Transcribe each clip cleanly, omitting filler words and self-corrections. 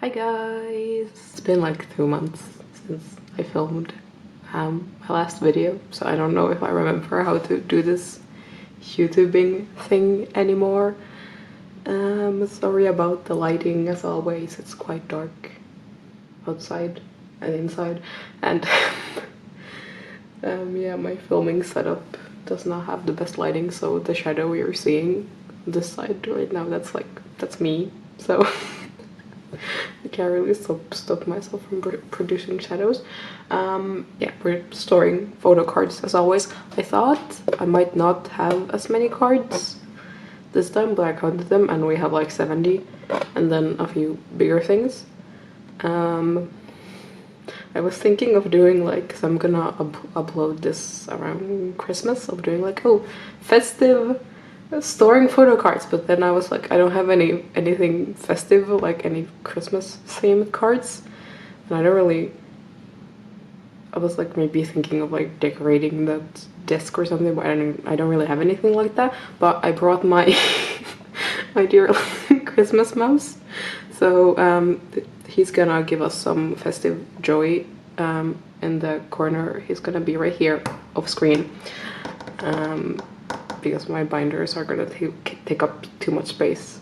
Hi guys! It's been like 2 months since I filmed my last video, so I don't know if I remember how to do this YouTubing thing anymore. Sorry about the lighting as always, it's quite dark outside and inside, and yeah, my filming setup does not have the best lighting, so the shadow you're seeing on this side right now, that's me, so I can't really stop myself from producing shadows. Yeah, we're storing photo cards as always. I thought I might not have as many cards this time, but I counted them and we have like 70 and then a few bigger things. I was thinking of doing like, so I'm gonna upload this around Christmas, of doing like, oh, festive storing photo cards, but then I was like, I don't have anything festive, like any Christmas themed cards, and I was like maybe thinking of like decorating the desk or something, but I don't really have anything like that. But I brought my my dear Christmas mouse, so he's gonna give us some festive joy. In the corner, he's gonna be right here off screen, because my binders are gonna take up too much space.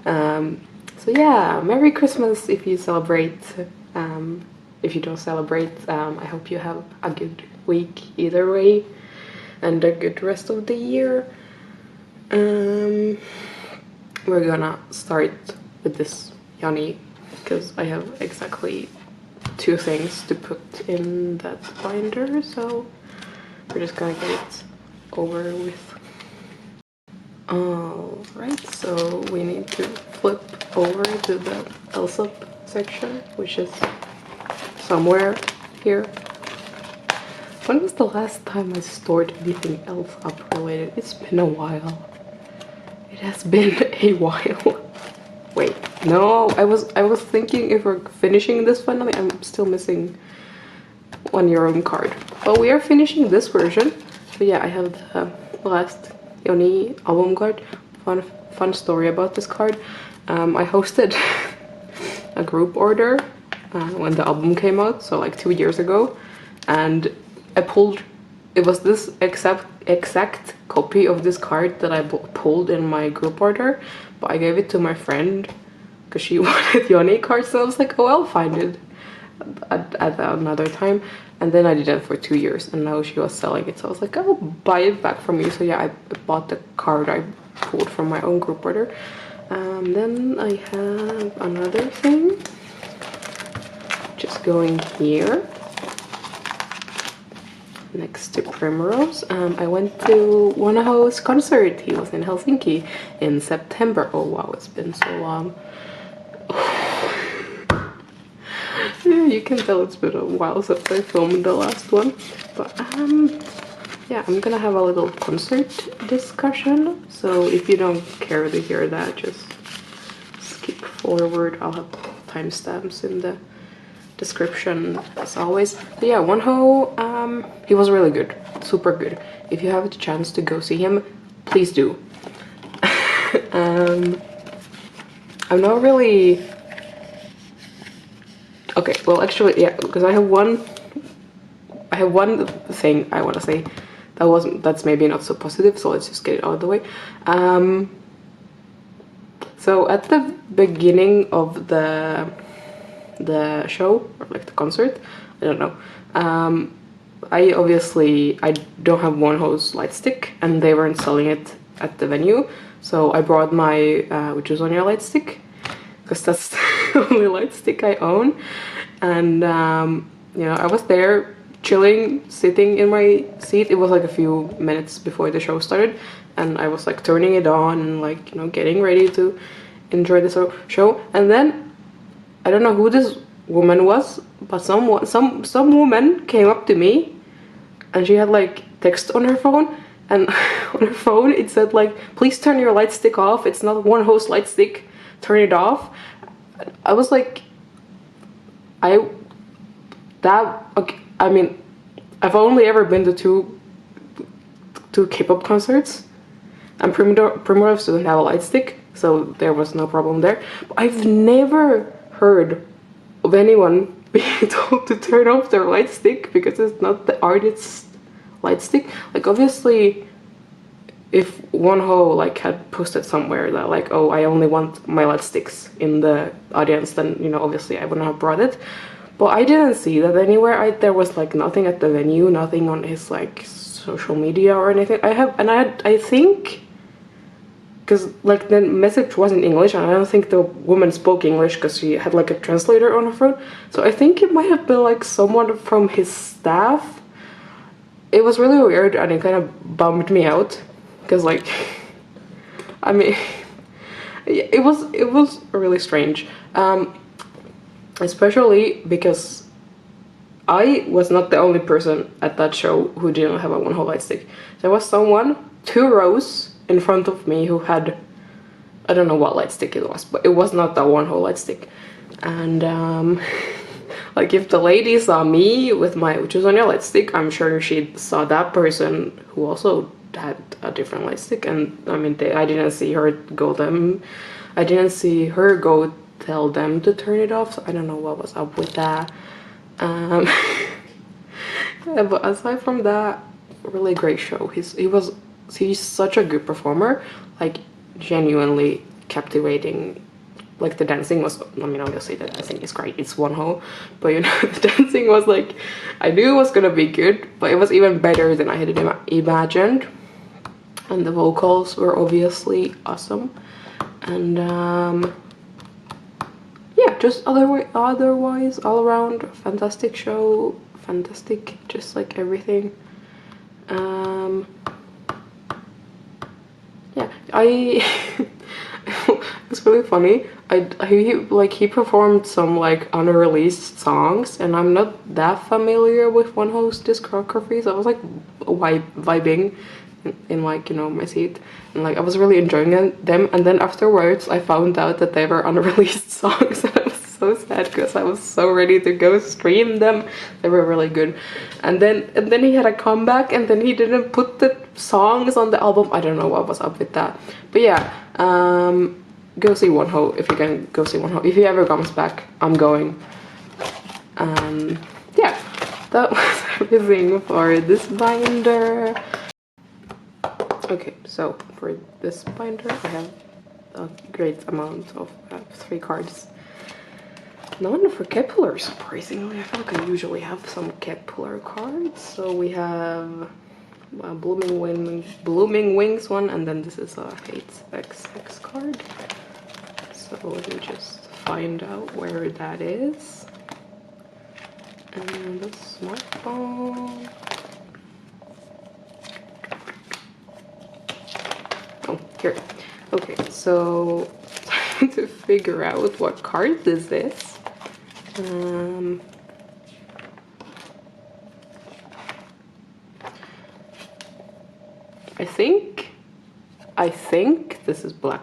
So yeah, Merry Christmas if you celebrate. If you don't celebrate, I hope you have a good week either way and a good rest of the year. We're gonna start with this yoni because I have exactly 2 things to put in that binder, so we're just gonna get it over with. Alright, so we need to flip over to the else up section, which is somewhere here. When was the last time I stored anything else up related? It's been a while. It has been a while. Wait, no, I was thinking if we're finishing this finally, I'm still missing one your own card. But we are finishing this version. So yeah, I have the last Yoni album card. Fun story about this card. I hosted a group order when the album came out, so like 2 years ago, and it was this exact copy of this card that I pulled in my group order, but I gave it to my friend because she wanted Yoni cards, so I was like, oh, I'll find it at another time. And then I did it for 2 years, and now she was selling it, so I was like, I'll buy it back from you. So yeah, I bought the card I pulled from my own group order. Then I have another thing just going here next to Primrose. I went to wonho's concert. He was in Helsinki in September. Oh wow, it's been so long. Yeah, you can tell it's been a while since I filmed the last one, but yeah, I'm gonna have a little concert discussion, so if you don't care to hear that, just skip forward. I'll have timestamps in the description as always. But yeah, wonho, he was really good, super good. If you have the chance to go see him, please do. I'm not really okay, well actually yeah, because I have one thing I want to say that's maybe not so positive, so let's just get it out of the way. So at the beginning of the show, or like the concert, I don't know, I don't have wonho's light stick and they weren't selling it at the venue, so I brought my which was on your light stick, because that's the only light stick I own. And you know, I was there chilling, sitting in my seat. It was like a few minutes before the show started, and I was like turning it on and like, you know, getting ready to enjoy the show. And then I don't know who this woman was, but some woman came up to me and she had like text on her phone, and on her phone it said like, please turn your light stick off, it's not wonho's light stick, turn it off. I was like, okay, I mean, I've only ever been to two K-pop concerts, and Primrose doesn't have a light stick, so there was no problem there. But I've never heard of anyone being told to turn off their light stick because it's not the artist's light stick. Like, obviously, if wonho like had posted somewhere that like, oh, I only want my light sticks in the audience, then, you know, obviously I wouldn't have brought it. But I didn't see that anywhere. There was like nothing at the venue, nothing on his like social media or anything. I think, because like the message was in English, and I don't think the woman spoke English because she had like a translator on her phone. So I think it might have been like someone from his staff. It was really weird, and it kind of bummed me out because, like, I mean, it was really strange, especially because I was not the only person at that show who didn't have a wonho light stick. There was someone 2 rows in front of me who had, I don't know what light stick it was, but it was not the wonho light stick. And like, if the lady saw me with my Uchizonya light stick, I'm sure she saw that person who also had a different light stick. And I mean, I didn't see her go tell them to turn it off, so I don't know what was up with that. Yeah, but aside from that, really great show. He's such a good performer, like genuinely captivating. Like, the dancing was, I mean, obviously the dancing is great, it's wonho, but you know, the dancing was like, I knew it was gonna be good, but it was even better than I had imagined. And the vocals were obviously awesome. And yeah, just otherwise all around fantastic show, fantastic, just like everything. Yeah, it's really funny. He performed some like unreleased songs, and I'm not that familiar with wonho's discography, so I was like vibing in like, you know, my seat, and like I was really enjoying them. And then afterwards I found out that they were unreleased songs, and I was so sad because I was so ready to go stream them. They were really good. And then he had a comeback, and then he didn't put the songs on the album. I don't know what was up with that, but yeah, go see wonho if you can. Go see wonho if he ever comes back. I'm going. Yeah, that was everything for this binder. Okay, so for this binder I have a great amount of 3 cards. None for Kepler, surprisingly. I feel like I usually have some Kepler cards. So we have a Blooming Wings one, and then this is a Hates XX card. So let me just find out where that is. And the smartphone. Oh, here. Okay, so to figure out what card this is. I think this is black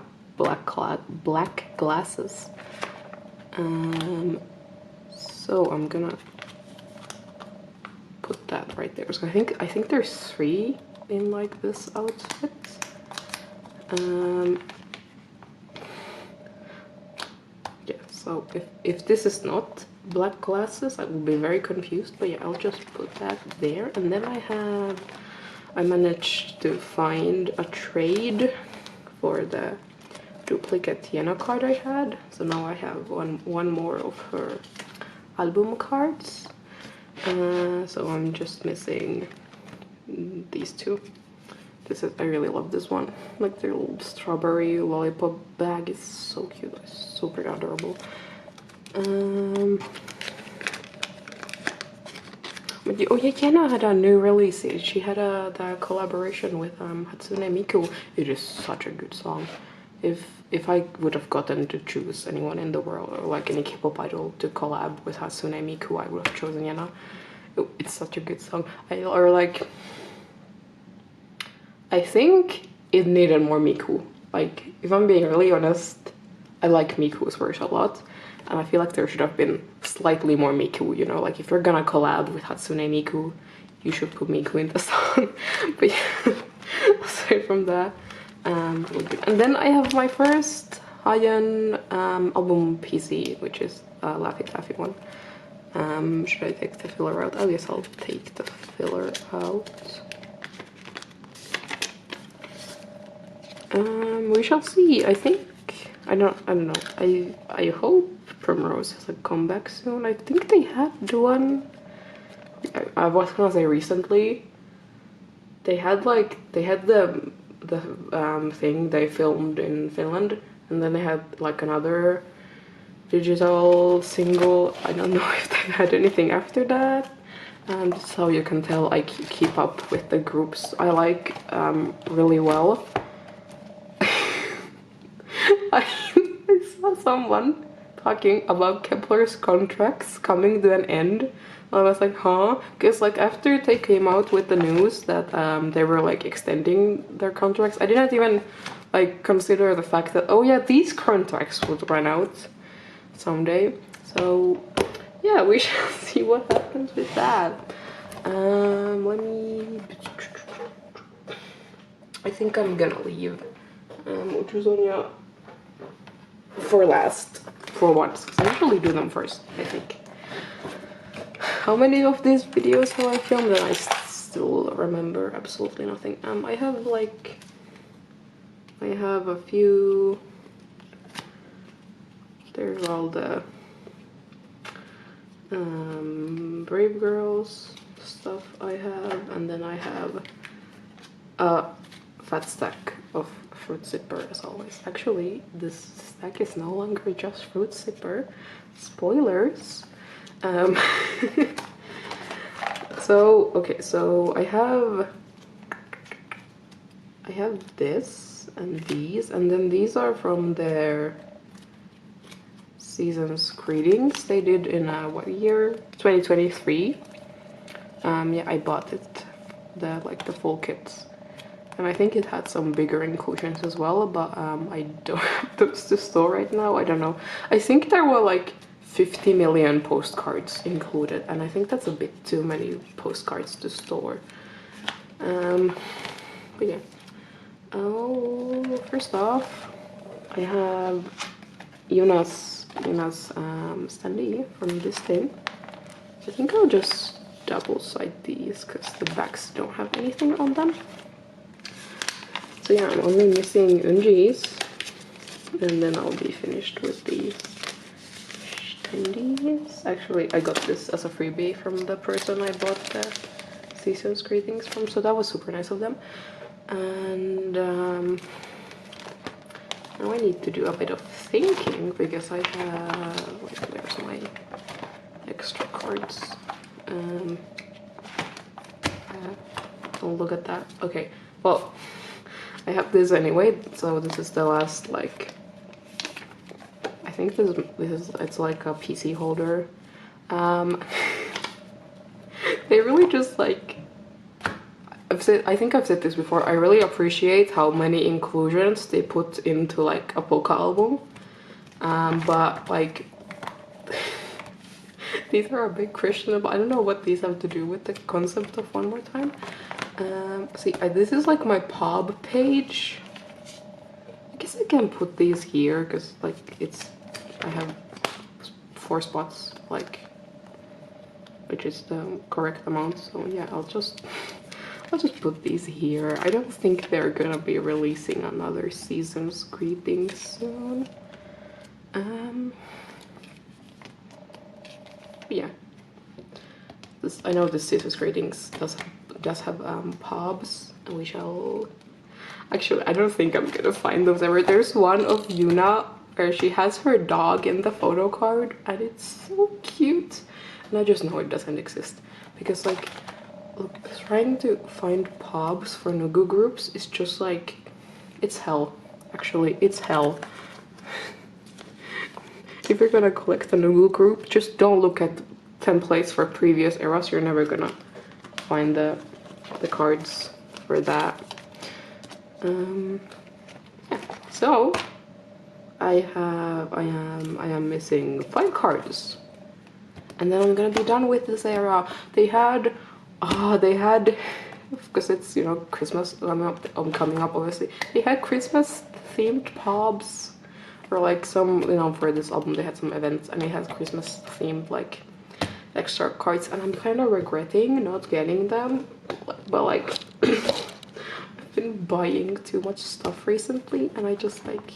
glasses. So I'm gonna put that right there. So I think there's 3 in like this outfit. Yeah, so if this is not black glasses, I will be very confused, but yeah, I'll just put that there. And then I managed to find a trade for the duplicate yena card I had, so now I have one more of her album cards. So I'm just missing these 2. I really love this one. Like, their little strawberry lollipop bag is so cute. It's super adorable. But oh yeah, Yena had a new release. She had the collaboration with Hatsune Miku. It is such a good song. If I would have gotten to choose anyone in the world, or like any K-pop idol to collab with Hatsune Miku, I would have chosen Yena. It's such a good song. I think it needed more Miku. Like, if I'm being really honest, I like Miku's verse a lot, and I feel like there should have been slightly more Miku, you know? Like, if you're gonna collab with Hatsune Miku, you should put Miku in the song. But yeah, aside from that, and then I have my first Hayen album PC, which is a Laffy Taffy one. Should I take the filler out? I guess I'll take the filler out. We shall see. I think I don't know. I hope Primrose has a comeback soon. I think they had one. I was gonna say recently. They had the thing they filmed in Finland, and then they had like another digital single. I don't know if they had anything after that. And so you can tell I keep up with the groups I like really well. I saw someone talking about Kepler's contracts coming to an end. I was like, huh? Because like after they came out with the news that they were like extending their contracts, I didn't even like consider the fact that, oh yeah, these contracts would run out someday. So yeah, we shall see what happens with that. Let me... I think I'm gonna leave Uchusonia for last for once, because I usually do them first, I think. How many of these videos have I filmed and I still remember absolutely nothing? I have a few. There's all the Brave Girls stuff I have, and then I have a fat stack of Fruit Zipper as always. Actually, this stack is no longer just Fruit Zipper. Spoilers. So okay, so I have this and these, and then these are from their season's greetings they did in what year? 2023. Yeah, I bought it, the full kits, and I think it had some bigger inclusions as well, but I don't have those to store right now. I don't know. I think there were like 50 million postcards included, and I think that's a bit too many postcards to store. But yeah. Oh, first off, I have Yena's standee from this tin. I think I'll just double side these because the backs don't have anything on them. So yeah, I'm only missing Unji's, and then I'll be finished with these standees. Actually, I got this as a freebie from the person I bought the season's greetings from, so that was super nice of them. And now I need to do a bit of thinking because I have, like, there's my extra cards. I'll look at that. Okay, well, I have this anyway, so this is the last, like, I think this is it's like a PC holder. They really just, like, I think I've said this before, I really appreciate how many inclusions they put into like a polka album, but like these are a bit questionable. I don't know what these have to do with the concept of One More Time. See, this is like my pub page. I guess I can put these here because like I have 4 spots, like, which is the correct amount. So yeah, I'll just put these here. I don't think they're gonna be releasing another season's greetings soon. Yeah. I know the season's greetings does have pubs, and we shall. Actually, I don't think I'm gonna find those ever. There's one of Yuna where she has her dog in the photo card, and it's so cute. And I just know it doesn't exist because, like, look, trying to find pubs for Nugu groups is just like, it's hell. Actually, it's hell. If you're gonna collect a Nugu group, just don't look at templates for previous eras. You're never gonna find the cards for that. So I am missing 5 cards, and then I'm gonna be done with this era. They had, because it's, you know, Christmas coming up obviously. They had Christmas themed pubs. for like some, you know, for this album they had some events and it has Christmas themed like extra cards, and I'm kind of regretting not getting them, but like I've been buying too much stuff recently and I just like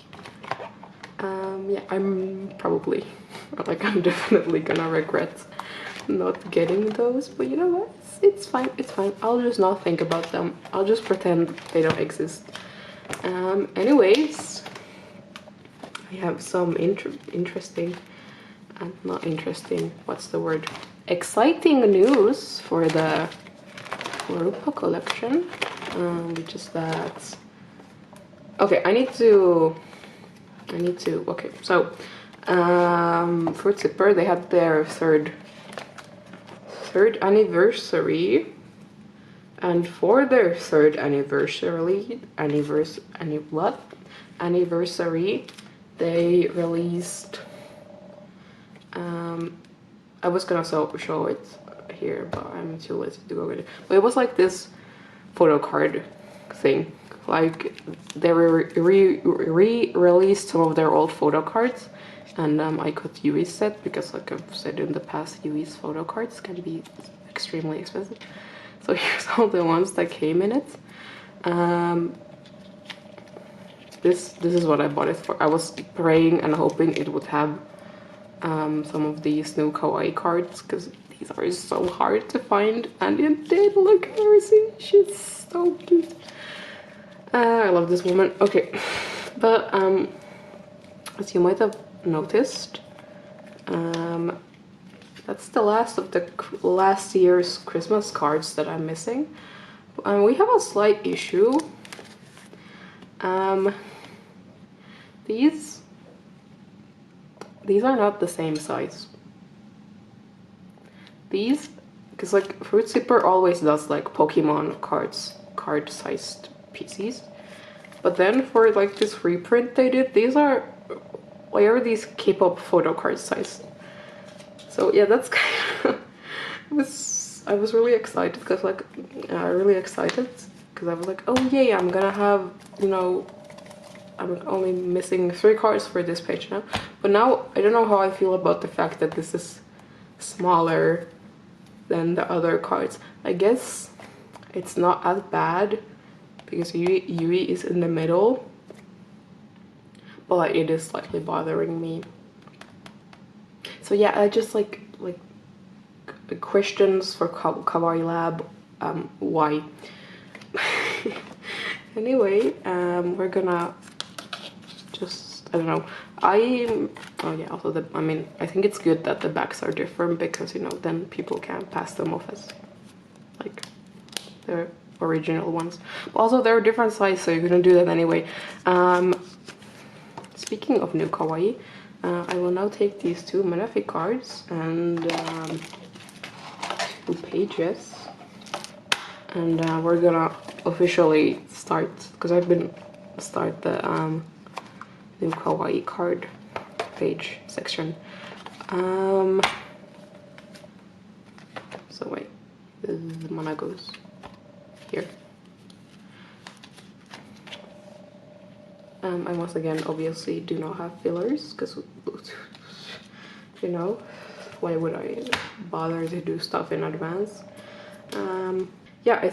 yeah, I'm probably like I'm definitely gonna regret not getting those, but you know what, it's fine, it's fine. I'll just not think about them, I'll just pretend they don't exist. Anyways, I have some interesting and not interesting, what's the word, exciting news for the Rupa collection, which is that, okay, I need to, okay, so Fruit Zipper, they had their third anniversary, and for their third anniversary, they released, I was gonna show it here, but I'm too lazy to go with it. But it was like this photo card thing. Like they re-released some of their old photo cards, and I got Yui's set because, like I've said in the past, Yui's photo cards can be extremely expensive. So here's all the ones that came in it. This is what I bought it for. I was praying and hoping it would have some of these new kawaii cards, because these are so hard to find, and it did. Look at her, see, she's so cute. I love this woman. Okay, but as you might have noticed, that's the last of the last year's Christmas cards that I'm missing. We have a slight issue. These are not the same size. These, because like Fruit Zipper always does like Pokemon card-sized PCs, but then for like this reprint they did, these are, why are these K-pop photo card size? So yeah, that's kind of, I was really excited because like I was like, oh yay, I'm gonna have, you know, I'm only missing 3 cards for this page now. But now I don't know how I feel about the fact that this is smaller than the other cards. I guess it's not as bad because Yui is in the middle, but like, it is slightly bothering me. So yeah, I just like questions for Kawaii Lab, why? Anyway, we're gonna just, I don't know, oh yeah, also I mean, I think it's good that the backs are different because, you know, then people can pass them off as like their original ones. But also they're a different size, so you're gonna do that anyway. Speaking of new kawaii, I will now take these 2 Manafi cards and 2 pages, and we're gonna officially start, because I've been start the new kawaii card page section. So wait, this is the mana goes here. I once again obviously do not have fillers because, you know, why would I bother to do stuff in advance? Yeah,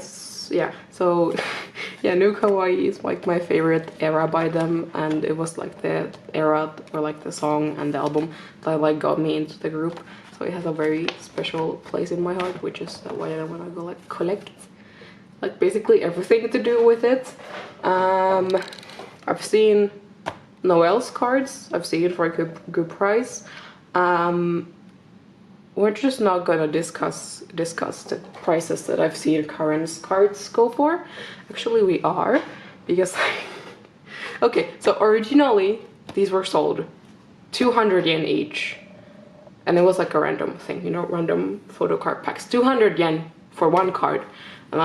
so yeah, new kawaii is like my favorite era by them, and it was like the era, or like the song and the album that like got me into the group, so it has a very special place in my heart, which is why I want to go like collect like basically everything to do with it. I've seen Noel's cards, I've seen it for a good price. We're just not gonna discuss the prices that I've seen Karen's cards go for. Actually, we are, because okay, so originally these were sold 200 yen each, and it was like a random thing, you know, random photo card packs, 200 yen for 1 card. And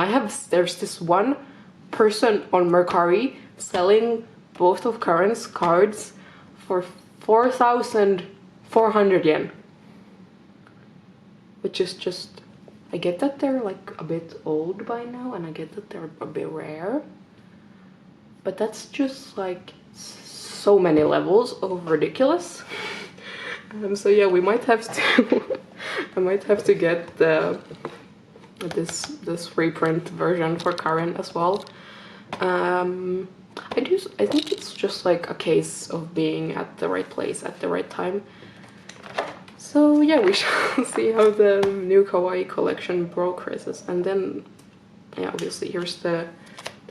there's this one person on Mercari selling both of Karen's cards for 4,400 yen. Which is just, I get that they're like a bit old by now, and I get that they're a bit rare, but that's just like so many levels of ridiculous. So yeah, we might have to I might have to get this reprint version for Karen as well. I think it's just like a case of being at the right place at the right time. So yeah, we shall see how the new kawaii collection progresses. And then, yeah, obviously here's the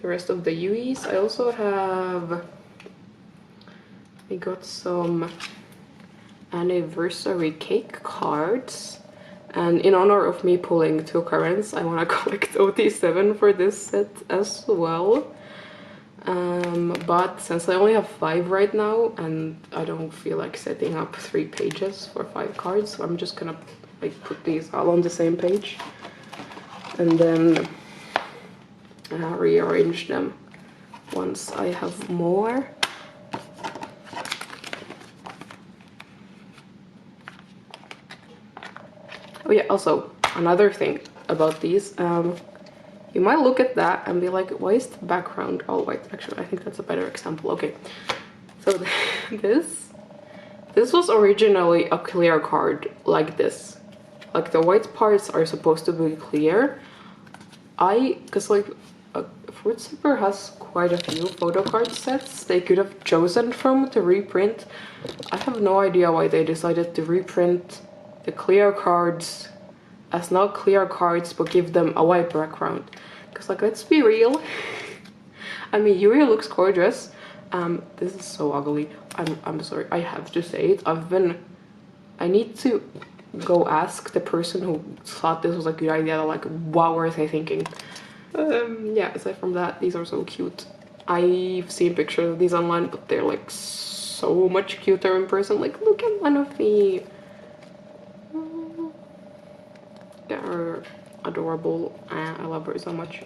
rest of the Yuis. I also have, I got some anniversary cake cards. And in honor of me pulling 2 Karens, I want to collect OT7 for this set as well. But since I only have 5 right now, and I don't feel like setting up 3 pages for 5 cards, so I'm just gonna like put these all on the same page and then rearrange them once I have more. Oh yeah, also another thing about these, you might look at that and be like, why is the background all white? Actually, I think that's a better example. Okay, so this was originally a clear card like this. Like the white parts are supposed to be clear. Cause like Fruit Zipper has quite a few photo card sets they could have chosen from to reprint. I have no idea why they decided to reprint the clear cards as not clear cards but give them a white background. Because like, let's be real, I mean, Yuri looks gorgeous. This is so ugly. I'm sorry, I have to say it. I need to go ask the person who thought this was a good idea, like, what were they thinking? Yeah, aside from that, these are so cute. I've seen pictures of these online, but they're like so much cuter in person. Like, look at one of the... They're adorable. I love her so much.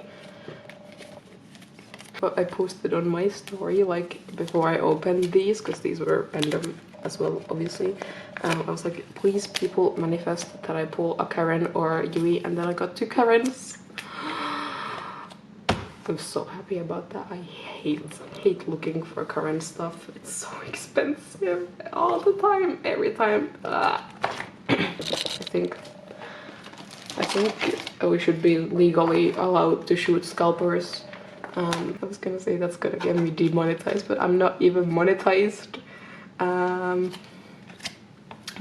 But I posted on my story, like, before I opened these, because these were random as well, obviously. I was like, please, people, manifest that I pull a Karen or a Yui, and then I got 2 Karens. I'm so happy about that. I hate looking for Karen stuff. It's so expensive all the time, every time. I think we should be legally allowed to shoot scalpers. I was gonna say that's gonna get me demonetized, but I'm not even monetized. I'm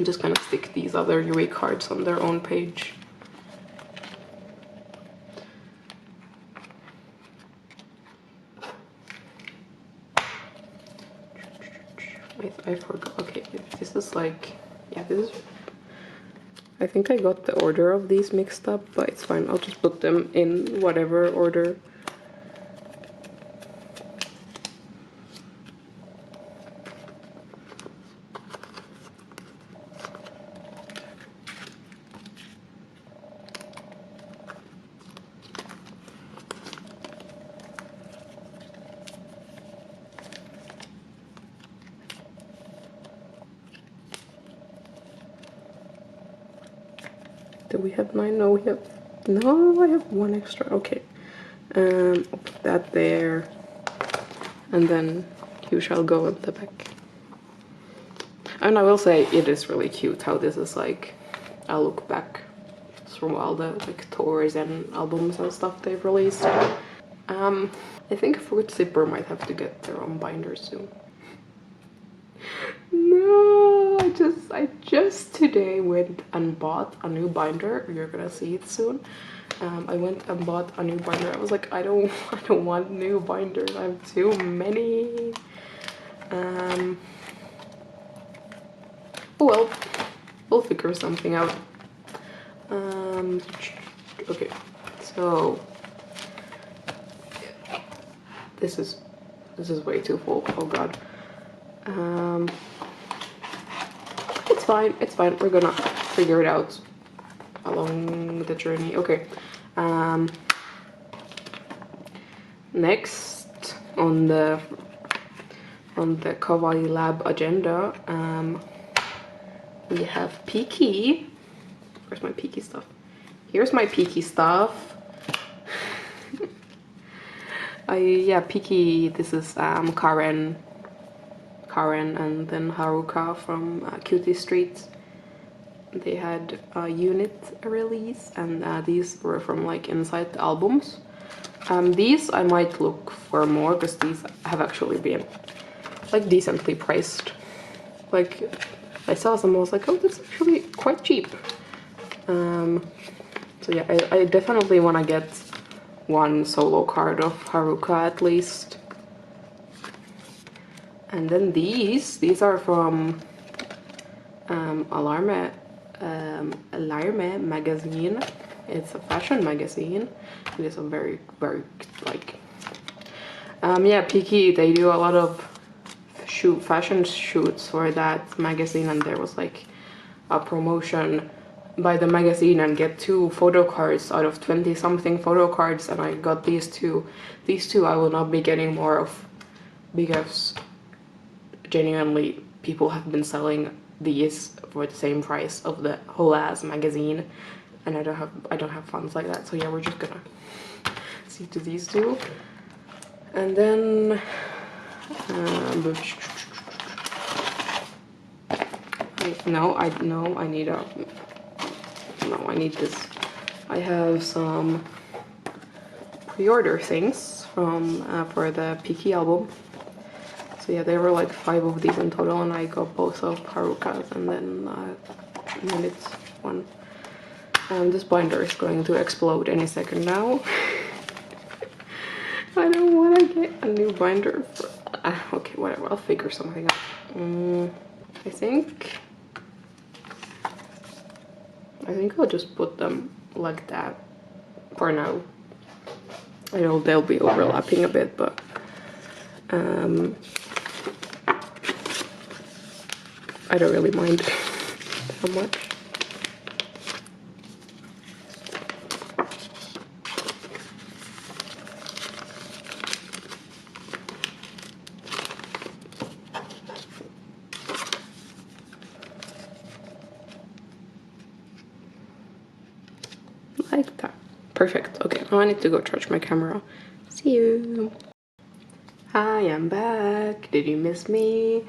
just gonna stick these other Yui cards on their own page. I forgot. Okay, this is like, yeah, this is... I think I got the order of these mixed up, but it's fine. I'll just put them in whatever order. Do we have 9? No, we have... No, I have 1 extra. Okay. I'll put that there. And then you shall go at the back. And I will say, it is really cute how this is like a look back from all the like tours and albums and stuff they've released. I think Fruit Zipper might have to get their own binder soon. No, I just today went and bought a new binder. You're gonna see it soon. I went and bought a new binder. I was like, I don't want new binders. I have too many. Oh well, we'll figure something out. Okay, so this is way too full. Oh god. It's fine. We're gonna figure it out along the journey. Okay. Next on the Kawaii Lab agenda, we have Peaky. Where's my Peaky stuff? Here's my Peaky stuff. Yeah, Peaky. This is Karen Karen and then Haruka from Cutie Street. They had a unit release, and these were from like inside the albums. These I might look for more because these have actually been like decently priced. Like I saw some, I was like, oh, that's actually quite cheap. So yeah, I definitely want to get one solo card of Haruka at least. And then these are from Alarme magazine. It's a fashion magazine. It is a very like yeah, Peaky, they do a lot of fashion shoots for that magazine, and there was like a promotion by the magazine and get 2 photo cards out of 20 something photo cards, and I got these two. These two I will not be getting more of because genuinely people have been selling these for the same price of the whole ass magazine, and I don't have funds like that. So yeah, we're just gonna see to these two. And then I need this. I have some pre-order things from for the Peaky album. So yeah, there were like 5 of these in total, and I got both of Haruka's and then Minutes one. This binder is going to explode any second now. I don't want to get a new binder. Okay, whatever. I'll figure something out. I think I'll just put them like that for now. I know they'll be overlapping a bit, but I don't really mind how much. Like that. Perfect. Okay, now I need to go charge my camera. See you. Hi, I'm back. Did you miss me?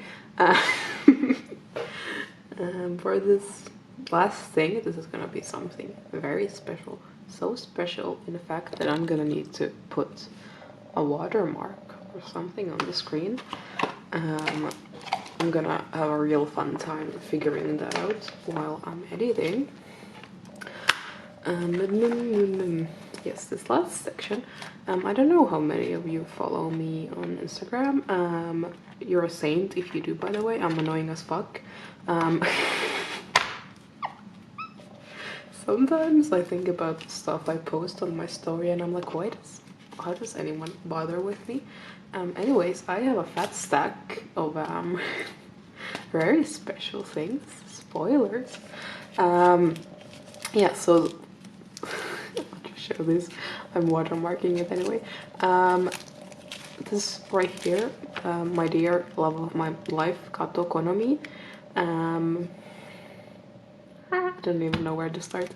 For this last thing, this is gonna be something very special. So special, in fact, that I'm gonna need to put a watermark or something on the screen. I'm gonna have a real fun time figuring that out while I'm editing. Yes, this last section. I don't know how many of you follow me on Instagram. You're a saint if you do, by the way. I'm annoying as fuck. Sometimes I think about the stuff I post on my story and I'm like, how does anyone bother with me? Anyways, I have a fat stack of very special things. Spoilers. Yeah, so I'll just show this. I'm watermarking it anyway. This right here, my dear love of my life, Kato Konomi. I don't even know where to start.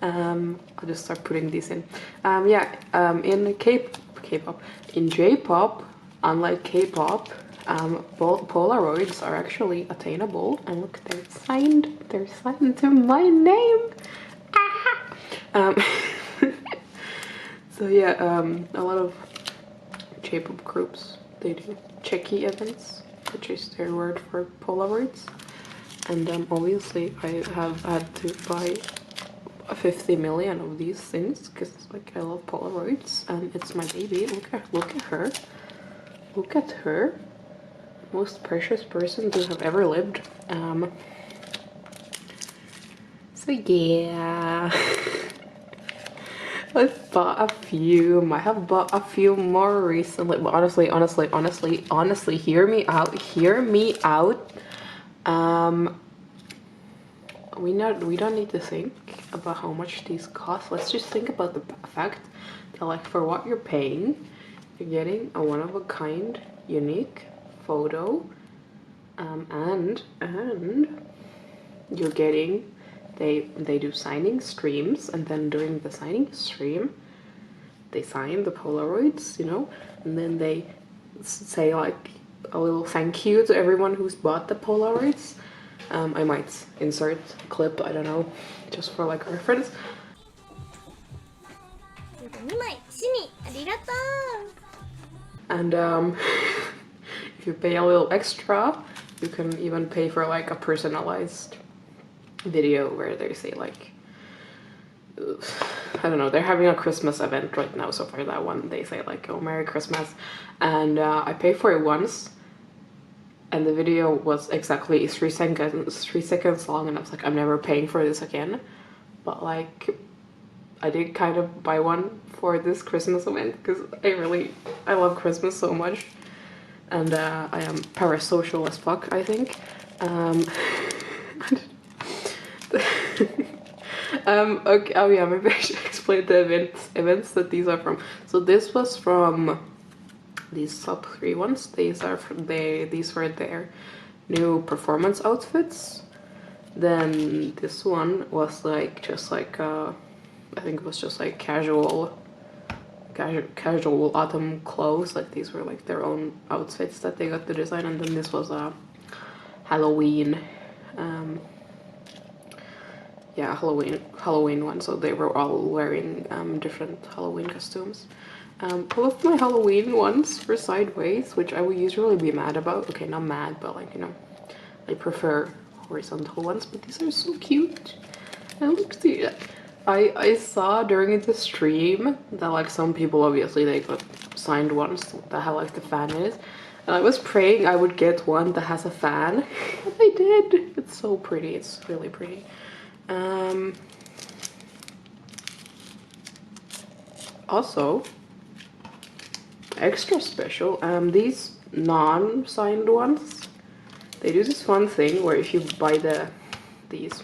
I'll just start putting these in. In K-pop, in J-pop, unlike K-pop, Polaroids are actually attainable. And look, they're signed to my name. So yeah, a lot of J-pop groups, they do checky events, which is their word for Polaroids. And obviously I have had to buy 50 million of these things because like I love Polaroids and it's my baby. Look at her, most precious person to have ever lived. So yeah. I've bought a few. I have bought a few more recently. But honestly, hear me out. We don't need to think about how much these cost. Let's just think about the fact that like for what you're paying, you're getting a one-of-a-kind, unique photo, and you're getting. They do signing streams, and then during the signing stream they sign the Polaroids, you know, and then they say like a little thank you to everyone who's bought the Polaroids. I might insert a clip, I don't know, just for like reference. And if you pay a little extra, you can even pay for like a personalized video where they say like, I don't know, they're having a Christmas event right now, so for that one they say like, oh, Merry Christmas, and I paid for it once, and the video was exactly 3 seconds long, and I was like, I'm never paying for this again. But like, I did kind of buy one for this Christmas event because I love Christmas so much, and I am parasocial as fuck, I think. Okay, oh yeah, maybe I should explain the events that these are from. So this was from these top 3 ones. These were their new performance outfits. Then this one was like just like I think it was just like casual autumn clothes. Like these were like their own outfits that they got to design. And then this was a Halloween yeah, Halloween one, so they were all wearing different Halloween costumes. All of my Halloween ones were sideways, which I would usually be mad about. Okay, not mad, but like, you know, I prefer horizontal ones, but these are so cute. And look, see, I saw during the stream that like some people, obviously they got signed ones that have like the fan in it, and I was praying I would get one that has a fan, and I did. It's so pretty, it's really pretty. Also, extra special, these non-signed ones, they do this fun thing where if you buy these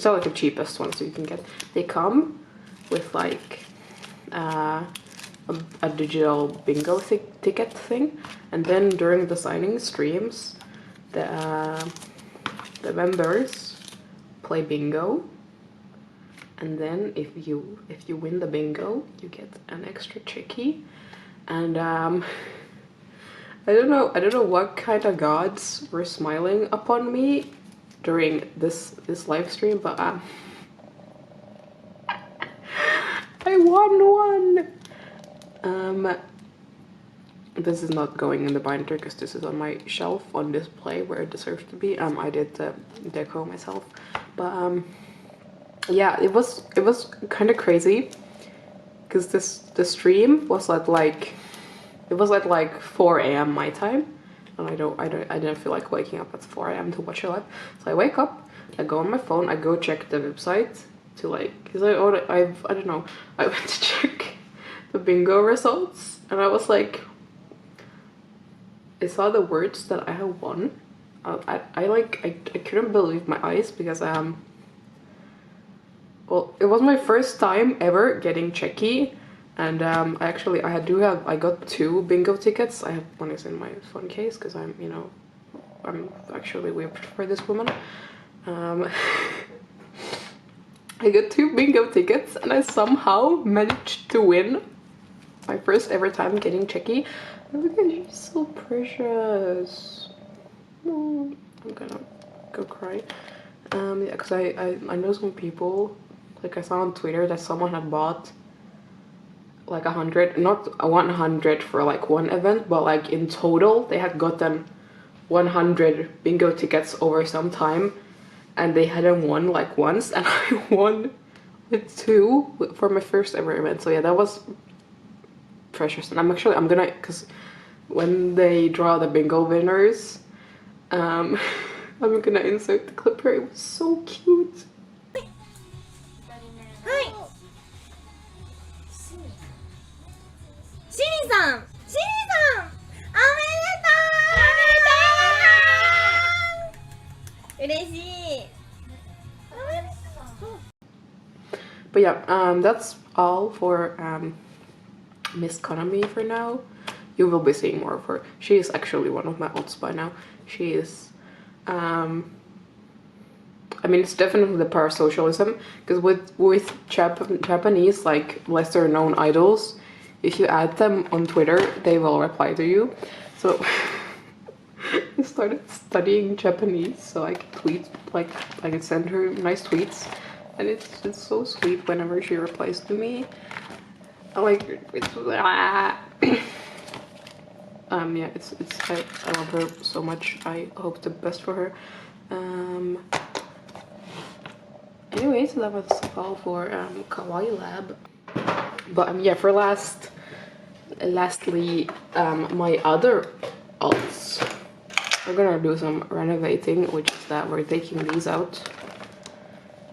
are like the cheapest ones you can get, they come with like a digital bingo ticket thing, and then during the signing streams the members play bingo, and then if you win the bingo you get an extra chickie. And I don't know what kind of gods were smiling upon me during this live stream, but I won one. This is not going in the binder because this is on my shelf on display where it deserves to be. I did the deco myself, but yeah, it was kind of crazy because the stream was at like, it was at like 4 a.m. my time, and I didn't feel like waking up at 4 a.m. to watch it live. So I wake up, I go on my phone, I go check the website to like, cause I don't know, I went to check the bingo results, and I was like, I saw the words that I have won. I couldn't believe my eyes because well, it was my first time ever getting checky, and I got 2 bingo tickets. I have one is in my phone case because I'm actually weird for this woman. I got 2 bingo tickets, and I somehow managed to win my first ever time getting checky. And look at you, so precious. Oh, I'm gonna go cry. Yeah, because I know some people. Like I saw on Twitter that someone had bought like 100, not 100 for like one event, but like in total they had gotten 100 bingo tickets over some time, and they hadn't won like once, and I won with 2 for my first ever event. So yeah, that was precious. And I'm gonna, because when they draw the bingo winners, I'm gonna insert the clip here. It was so cute. But yeah, that's all for Miss Konami for now. You will be seeing more of her. She is actually one of my ults by now. She is I mean, it's definitely the parasocialism, because with Japanese like lesser known idols, if you add them on Twitter, they will reply to you. So I started studying Japanese so I could tweet, like I could send her nice tweets, and it's so sweet whenever she replies to me. Like it's yeah, it's I love her so much. I hope the best for her. Anyway, so that was all for Kawaii Lab. But yeah, for lastly, my other alts. We're gonna do some renovating, which is that we're taking these out,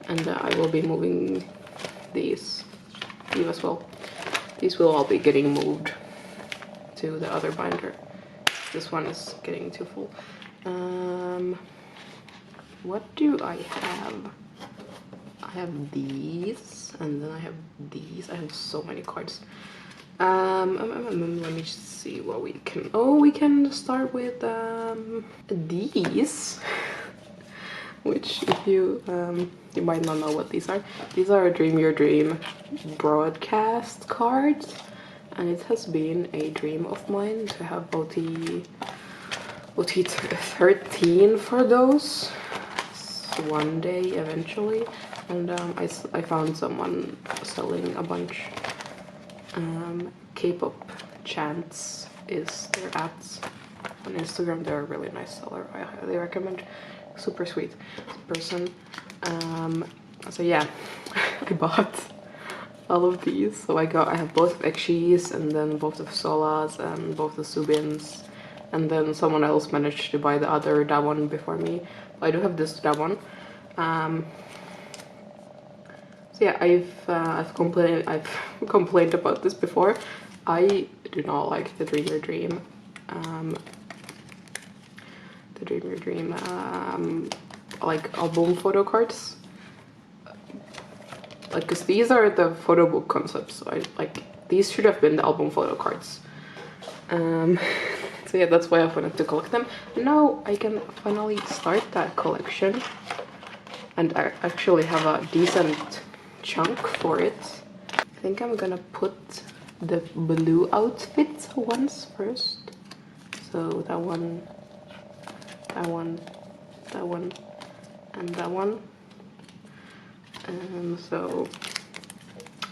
and I will be moving these as well. These will all be getting moved to the other binder. This one is getting too full. What do I have? I have these, and then I have these. I have so many cards. Let me just see what we can. Oh, we can start with these, which if you you might not know what these are. These are Dream Your Dream broadcast cards, and it has been a dream of mine to have OT 13 for those one day eventually. And I found someone selling a bunch. K-pop chants is their ads on Instagram. They're a really nice seller. I highly recommend. Super sweet person. So yeah, I bought all of these. So I have both of Ekshis, and then both of Solas, and both the Subins, and then someone else managed to buy the other that one before me. I do have that one. So yeah, I've complained about this before. I do not like the Dream Your Dream, like album photo cards. Like, cause these are the photo book concepts. So these should have been the album photo cards. So yeah, that's why I wanted to collect them. Now I can finally start that collection, and I actually have a decent chunk for it. I think I'm gonna put the blue outfit ones first. So that one, and that one. So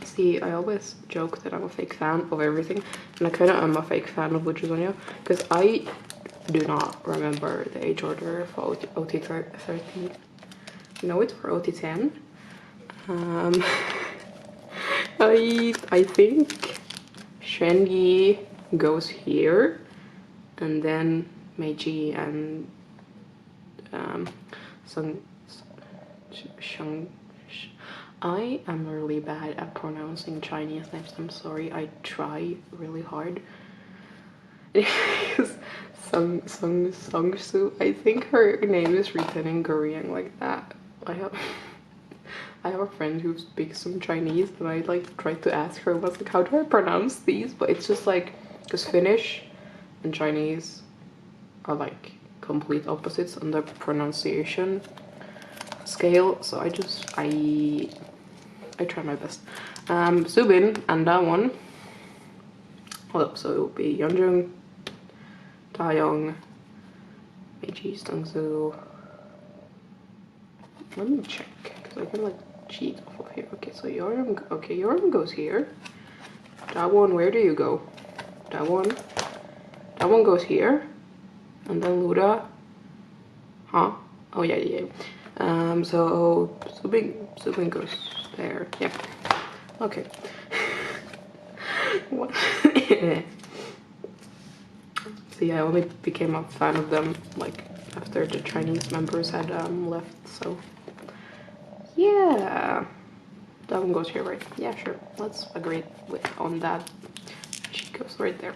see, I always joke that I'm a fake fan of everything, and I kind of am a fake fan of WJSN because I do not remember the age order for OT 13. You know it for OT 10. I think Shenyi goes here, and then Meiji and Shang. I am really bad at pronouncing Chinese names. I'm sorry. I try really hard. Sungsu. I think her name is written in Korean like that. I have a friend who speaks some Chinese, and I like tried to ask her, was like, how do I pronounce these? But it's just like, because Finnish and Chinese are like complete opposites on the pronunciation scale. So I try my best. Subin and that one. Hold up, so it will be Yeonjung, Taeyong, Meiji, Sungsu. Let me check, because I can like cheat off of here. Okay, so Yoram goes here. That one, where do you go? That one goes here. And then Luda. Huh? Oh yeah. So Subin goes there. Yeah. Okay. What? So yeah, I only became a fan of them like after the Chinese members had left. So yeah, that one goes here, right? Yeah, sure. Let's agree on that. She goes right there.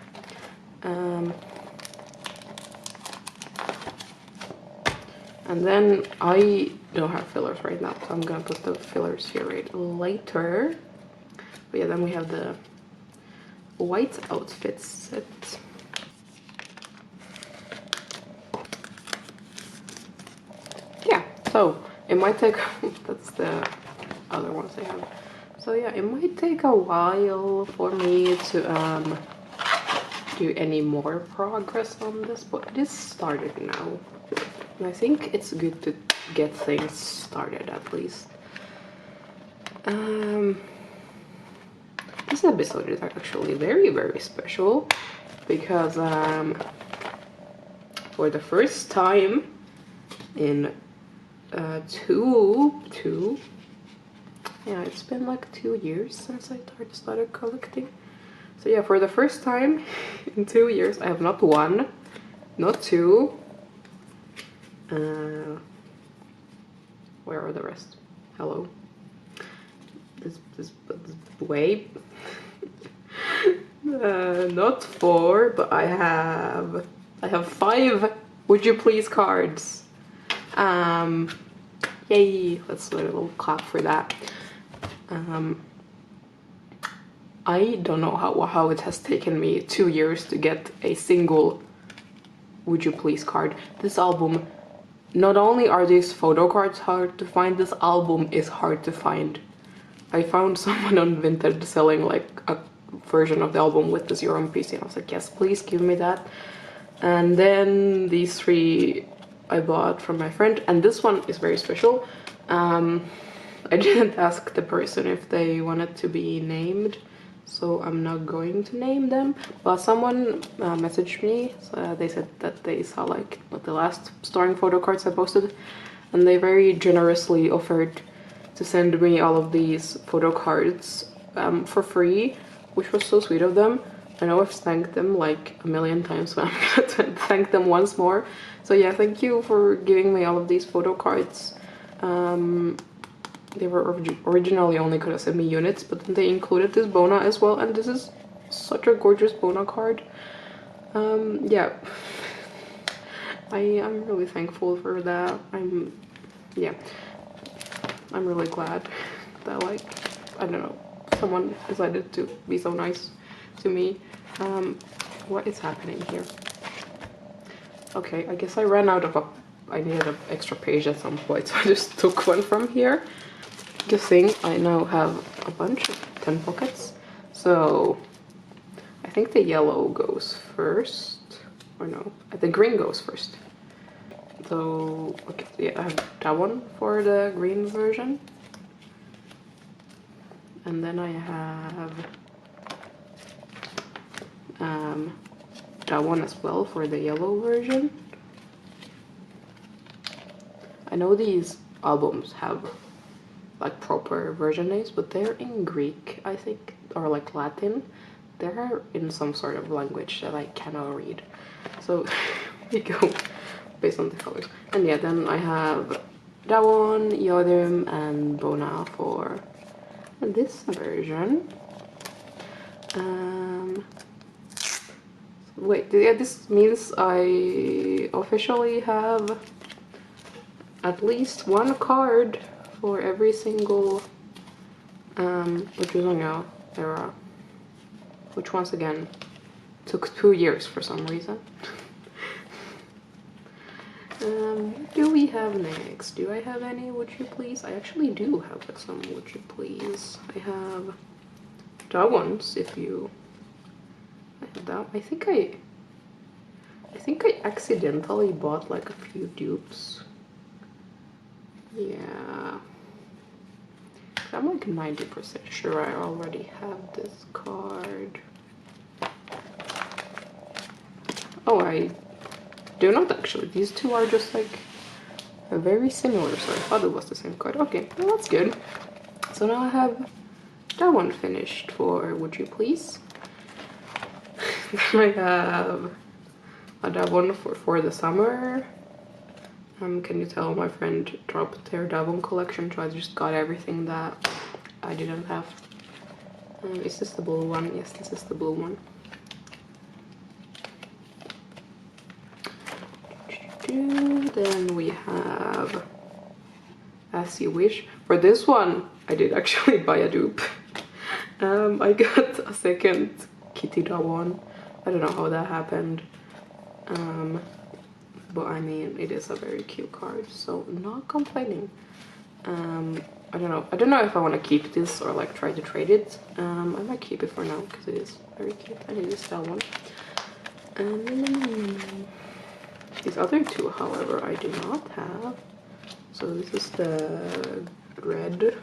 And then I don't have fillers right now, so I'm gonna put the fillers here right later. But yeah, then we have the white outfit set. Yeah, so it might take, that's the other ones I have. So yeah, it might take a while for me to do any more progress on this, but it is started now. And I think it's good to get things started at least. This episode is actually very, very special because for the first time in yeah, it's been like 2 years since I started collecting. So yeah, for the first time in 2 years, I have not one, not two. Where are the rest? Hello. This wait. Not 4, but I have 5 Would You Please cards. Yay! Let's do a little clap for that. I don't know how it has taken me 2 years to get a single Would You Please card. This album, not only are these photo cards hard to find, this album is hard to find. I found someone on Vinted selling like a version of the album with the 0 piece, and I was like, yes, please give me that. And then these 3 I bought from my friend, and this one is very special. I didn't ask the person if they wanted to be named, so I'm not going to name them, but someone messaged me. So they said that they saw like the last storing photo cards I posted, and they very generously offered to send me all of these photo cards for free, which was so sweet of them. I know I've thanked them like a million times, but I'm gonna thank them once more. So yeah, thank you for giving me all of these photo cards. They were originally only gonna send me units, but then they included this Bona as well, and this is such a gorgeous Bona card. Yeah, I'm really thankful for that. I'm really glad that, like, I don't know, someone decided to be so nice to me. What is happening here? Okay, I guess I ran out of I needed an extra page at some point, so I just took one from here. Good thing I now have a bunch of 10 pockets, so I think the yellow goes first, or no, the green goes first. So, okay, yeah, I have that one for the green version. And then I have that one as well for the yellow version. I know these albums have like proper version names, but they're in Greek, I think, or like Latin. They're in some sort of language that I cannot read. So we go based on the colors. And yeah, then I have that one, Yodrim, and Bona for this version. Wait, yeah, this means I officially have at least one card for every single WJSN era, which once again took 2 years for some reason. Do we have next? Do I have any Would You Please? I actually do have like some Would You Please. I have that ones if you. I have that. I think I accidentally bought like a few dupes. Yeah. I'm like 90% sure I already have this card. Oh, I do not actually. These two are just like very similar, so I thought it was the same card. Okay, well, that's good. So now I have that one finished for Would You Please. Then I have that one for the summer. Can you tell my friend dropped their Davon collection, so I just got everything that I didn't have. Is this the blue one? Yes, this is the blue one. Then we have As You Wish. For this one, I did actually buy a dupe. I got a second Kitty Davon. I don't know how that happened. But I mean, it is a very cute card, so not complaining. I don't know if I want to keep this or like try to trade it. I might keep it for now because it is very cute and it is that one. These other two, however, I do not have. So this is the red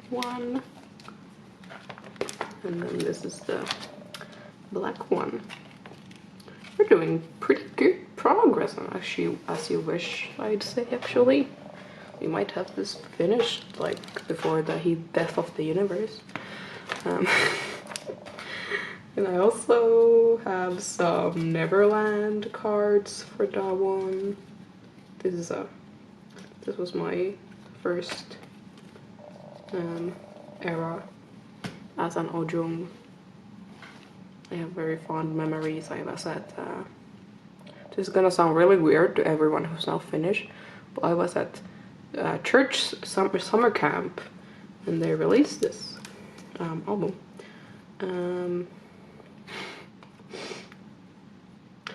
one, and then this is the black one. We're doing pretty good progress, actually, as you wish, I'd say, actually. We might have this finished, like, before the death of the universe. And I also have some Neverland cards for that one. This was my first era as an Ojung. I have very fond memories. I was at this is gonna sound really weird to everyone who's now Finnish, but I was at church summer camp, and they released this album.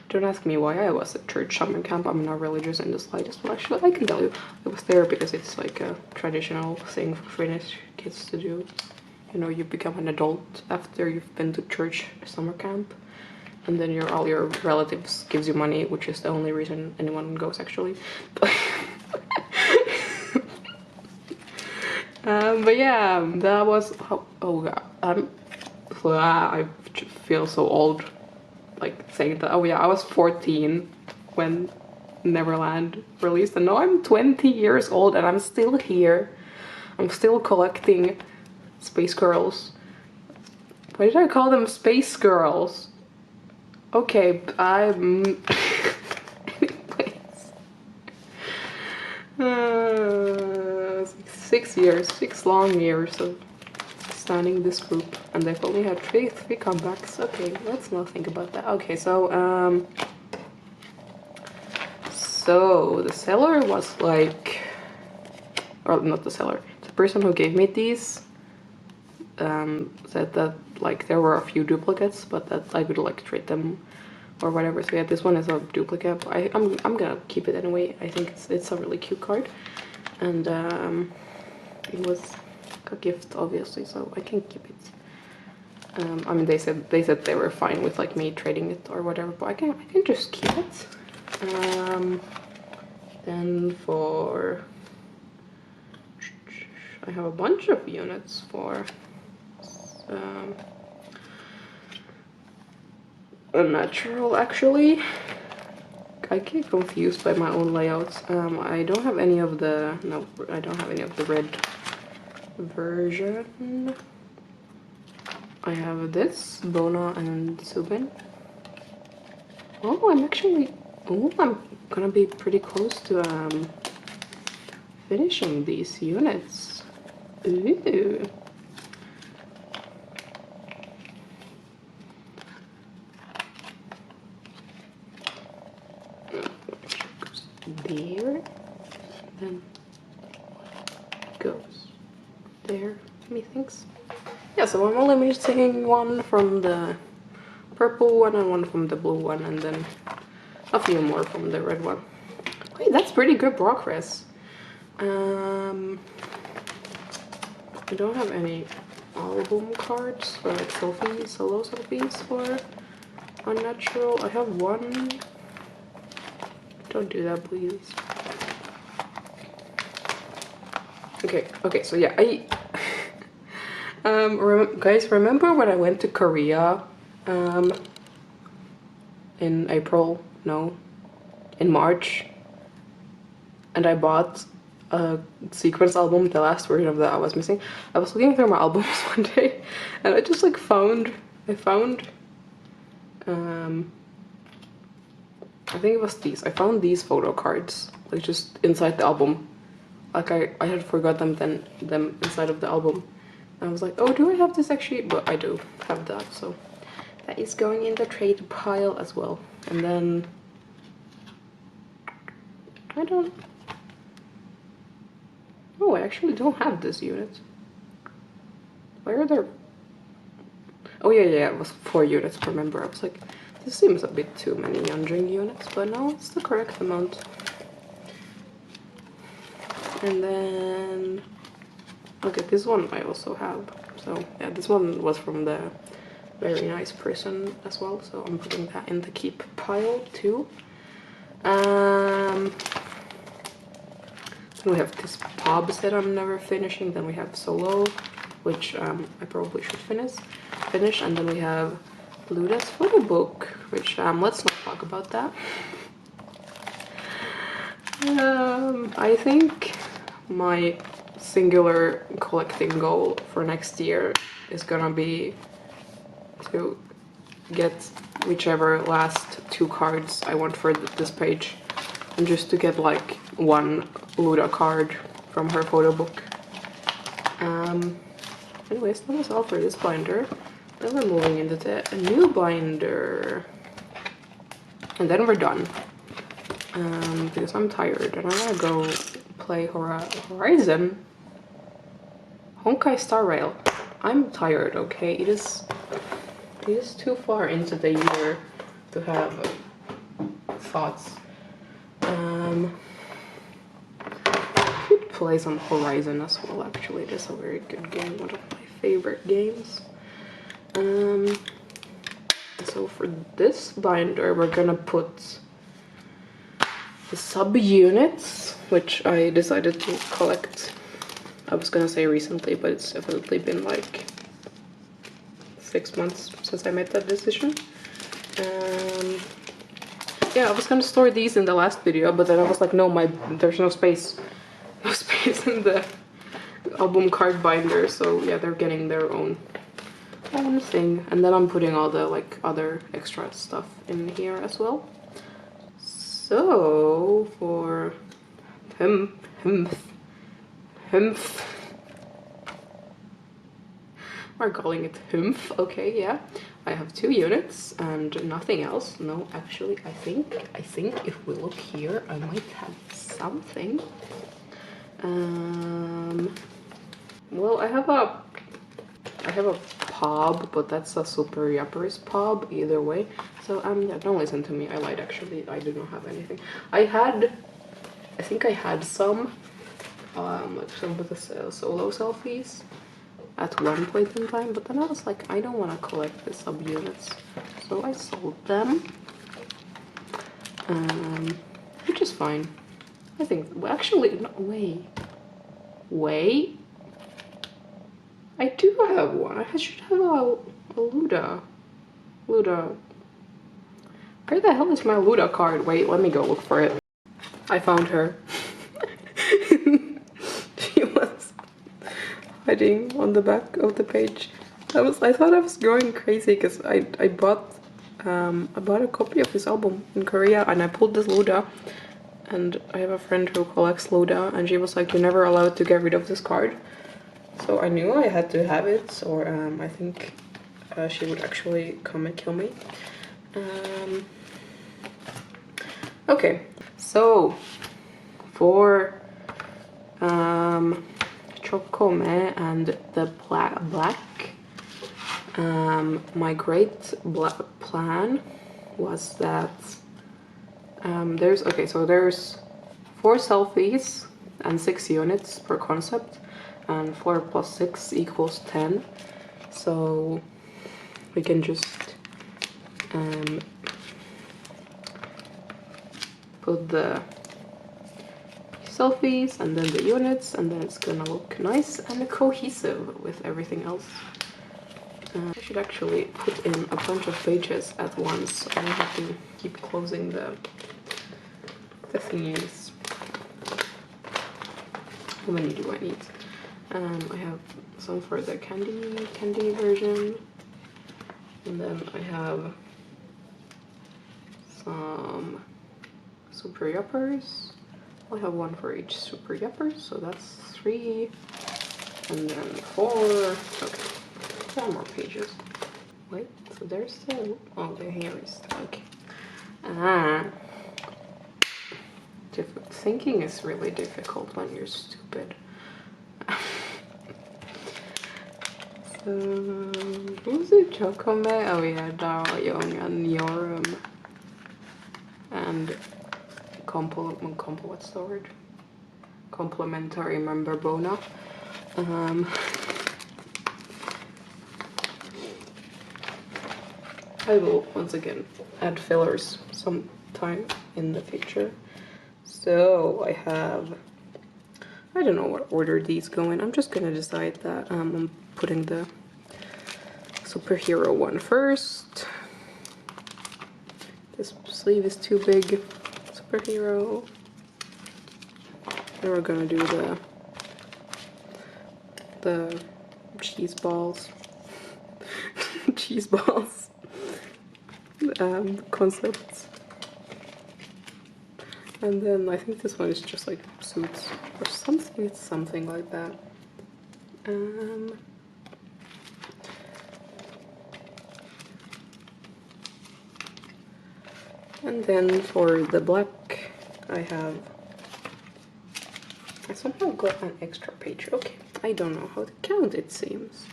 Don't ask me why I was at church summer camp. I'm not religious in the slightest, but actually I can tell you I was there because it's like a traditional thing for Finnish kids to do. You know, you become an adult after you've been to church summer camp, and then all your relatives gives you money, which is the only reason anyone goes, actually. But yeah, that was oh god, I feel so old, like saying that. Oh yeah, I was 14 when Neverland released, and now I'm 20 years old and I'm still here. I'm still collecting Space Girls. Why did I call them Space Girls? Okay, I'm... Anyways. 6 long years of standing this group, and they've only had three comebacks. Okay, let's not think about that. Okay, so the seller was like, or not the seller, the person who gave me these said that like there were a few duplicates, but that I could like trade them or whatever. So yeah, this one is a duplicate, but I'm gonna keep it anyway. I think it's a really cute card, and it was a gift, obviously, so I can keep it. I mean, they said they were fine with like me trading it or whatever, but I can just keep it. Then for I have a bunch of units for unnatural, actually. I get confused by my own layouts. I don't have any of the I don't have any of the red version. I have this Bona and Subin. Oh, I'm gonna be pretty close to finishing these units. Ooh. There, then goes there, methinks. Yeah, so I'm only missing one from the purple one and one from the blue one, and then a few more from the red one. Wait, that's pretty good progress. I don't have any album cards for like solo selfies for unnatural. I have one. Don't do that, please. Okay, so yeah, guys, remember when I went to Korea in April? No, in March, and I bought a sequence album, the last version of that I was missing. I was looking through my albums one day, and I just like found I think it was these. I found these photo cards, like just inside the album. Like I had forgotten them inside of the album. And I was like, oh, do I have this actually? But I do have that, so that is going in the trade pile as well. And then I actually don't have this unit. Where are there? Oh yeah, it was 4 units per member. I was like, this seems a bit too many Yunjing units, but no, it's the correct amount. And then, okay, this one I also have. So yeah, this one was from the very nice person as well, so I'm putting that in the keep pile too. Then we have this pub that I'm never finishing. Then we have solo, which I probably should finish. And then we have Luda's photo book, which let's not talk about that. I think my singular collecting goal for next year is gonna be to get whichever last 2 cards I want for this page, and just to get like 1 Luda card from her photo book. Anyways, that was all for this binder. Then we're moving into a new binder, and then we're done. Because I'm tired and I wanna go play Horizon Honkai Star Rail. I'm tired, okay? It is too far into the year to have thoughts. I could play some Horizon as well, actually. It is a very good game, one of my favorite games. So for this binder, we're gonna put the sub-units, which I decided to collect. I was gonna say recently, but it's definitely been like 6 months since I made that decision. Yeah, I was gonna store these in the last video, but then I was like, no, there's no space. No space in the album card binder, so yeah, they're getting their own thing. And then I'm putting all the like other extra stuff in here as well. So for we're calling it humph. Okay, yeah. I have 2 units and nothing else. No, actually, I think if we look here, I might have something. Well, I have a pub, but that's a Super Yuppers pub either way. So yeah, don't listen to me. I lied, actually. I do not have anything. I think I had some like some of the solo selfies at one point in time, but then I was like, I don't want to collect the sub-units, so I sold them, which is fine. I think, well, actually, no, wait, I do have one. I should have a Luda. Where the hell is my Luda card? Wait, let me go look for it. I found her. She was hiding on the back of the page. I thought I was going crazy because I bought a copy of this album in Korea, and I pulled this Luda, and I have a friend who collects Luda, and she was like, you're never allowed to get rid of this card. So I knew I had to have it, or I think she would actually come and kill me. Okay, so for Chokome and the black, my great plan was that there's 4 selfies and 6 units per concept, and 4 plus 6 equals 10, so we can just put the selfies and then the units, and then it's gonna look nice and cohesive with everything else. I should actually put in a bunch of pages at once, so I don't have to keep closing the thingies. How many do I need? I have some for the candy version, and then I have some Super Yuppers. I have 1 for each Super Yupper, so that's 3, and then 4. Okay, 4 more pages. Wait, so there's still, oh, the hair is okay. Thinking is really difficult when you're stupid. So who's it? Chokome? Oh yeah, Dao Young and Yorum and what's the word? Complementary member Bona. I will once again add fillers sometime in the future. So I have, I don't know what order these go in. I'm just gonna decide that I'm putting the superhero one first. This sleeve is too big. Superhero. Then we're gonna do the cheese balls. Cheese balls. Concepts. And then I think this one is just like suits or something. It's something like that. And then for the black, I somehow got an extra page. Okay, I don't know how to count, it seems.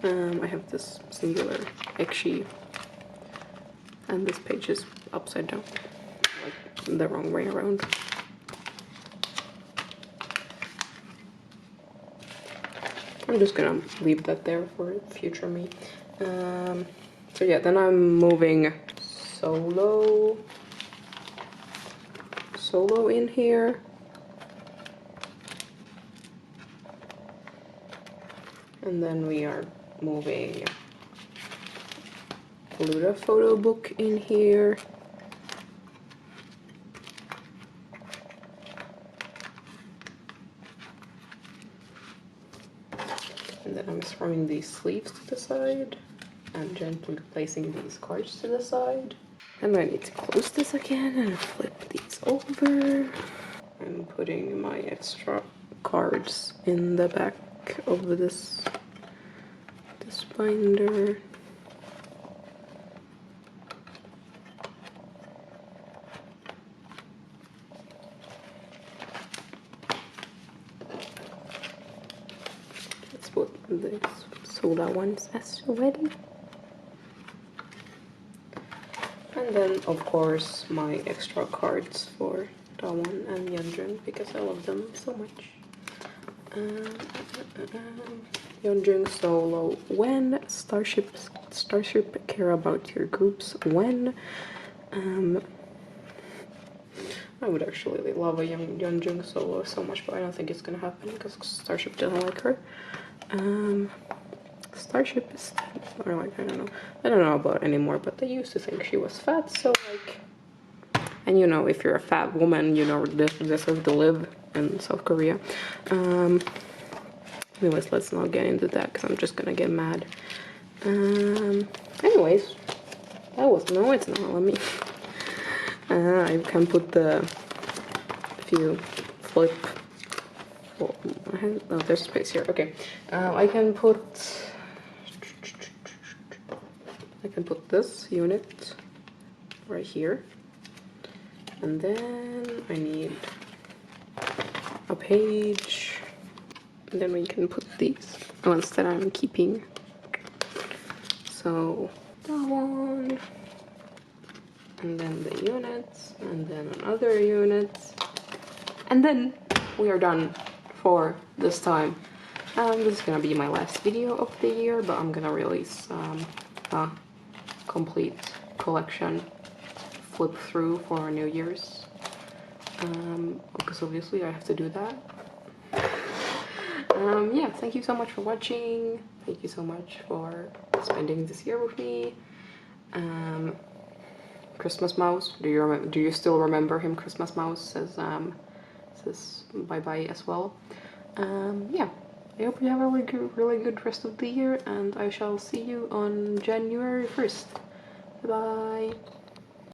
I have this singular exi, and this page is upside down, like the wrong way around. I'm just gonna leave that there for future me. So yeah, then I'm moving solo in here. And then we are moving Luda photo book in here. And then I'm throwing these sleeves to the side and gently placing these cards to the side. And I need to close this again and flip these over. I'm putting my extra cards in the back of this binder. Let's put this soda ones as ready. And then, of course, my extra cards for Daewon and Yeonjung because I love them so much. Yeonjung solo. When Starship care about your groups. When I would actually love a Yeonjung solo so much, but I don't think it's gonna happen because Starship doesn't like her. Starship is, or like, I don't know about anymore, but they used to think she was fat, so like, and you know, if you're a fat woman, you know, deserve to live in South Korea. Anyways, let's not get into that because I'm just gonna get mad. Anyways, that was, no, it's not, let me, I can put the, if you flip, oh, there's space here, okay. I can put this unit right here, and then I need a page, and then we can put these ones that I'm keeping. So that one, and then the units, and then another unit, and then we are done for this time. This is gonna be my last video of the year, but I'm gonna release a complete collection flip through for New Year's, because obviously I have to do that. Yeah, thank you so much for watching. Thank you so much for spending this year with me. Christmas Mouse, do you still remember him? Christmas Mouse says bye bye as well. Yeah, I hope you have a really good rest of the year, and I shall see you on January 1st. Bye bye.